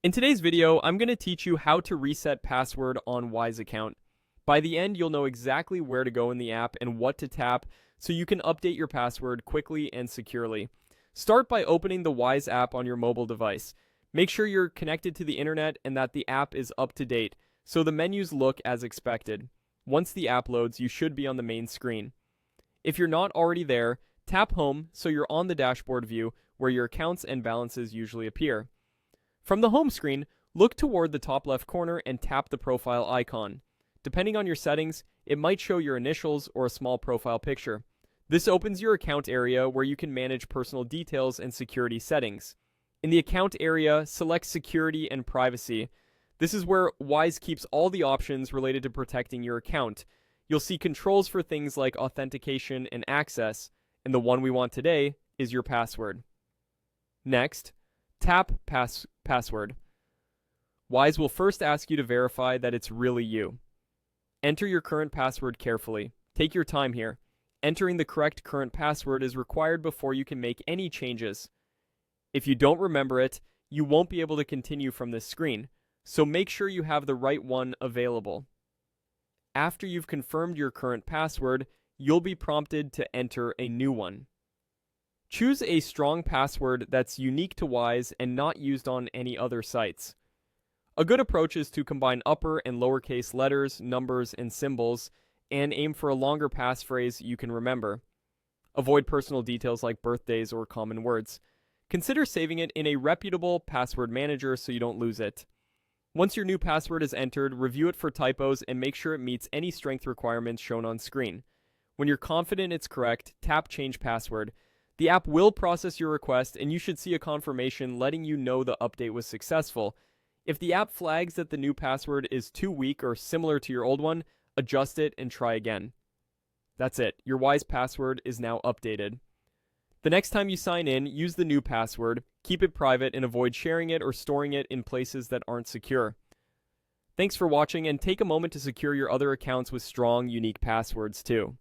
In today's video, I'm going to teach you how to reset password on Wise account. By the end, you'll know exactly where to go in the app and what to tap so you can update your password quickly and securely. Start by opening the Wise app on your mobile device. Make sure you're connected to the internet and that the app is up to date, so the menus look as expected. Once the app loads, you should be on the main screen. If you're not already there, tap Home so you're on the dashboard view where your accounts and balances usually appear. From the home screen, look toward the top left corner and tap the profile icon. Depending on your settings, it might show your initials or a small profile picture. This opens your account area where you can manage personal details and security settings. In the account area, select Security and Privacy. This is where Wise keeps all the options related to protecting your account. You'll see controls for things like authentication and access, and the one we want today is your password. Next, tap Password. Wise will first ask you to verify that it's really you. Enter your current password carefully. Take your time here. Entering the correct current password is required before you can make any changes. If you don't remember it, you won't be able to continue from this screen, so make sure you have the right one available. After you've confirmed your current password, you'll be prompted to enter a new one. Choose a strong password that's unique to Wise and not used on any other sites. A good approach is to combine upper and lowercase letters, numbers, and symbols, and aim for a longer passphrase you can remember. Avoid personal details like birthdays or common words. Consider saving it in a reputable password manager so you don't lose it. Once your new password is entered, review it for typos and make sure it meets any strength requirements shown on screen. When you're confident it's correct, tap Change Password. The app will process your request, and you should see a confirmation letting you know the update was successful. If the app flags that the new password is too weak or similar to your old one, adjust it and try again. That's it. Your Wise password is now updated. The next time you sign in, use the new password, keep it private, and avoid sharing it or storing it in places that aren't secure. Thanks for watching, and take a moment to secure your other accounts with strong, unique passwords too.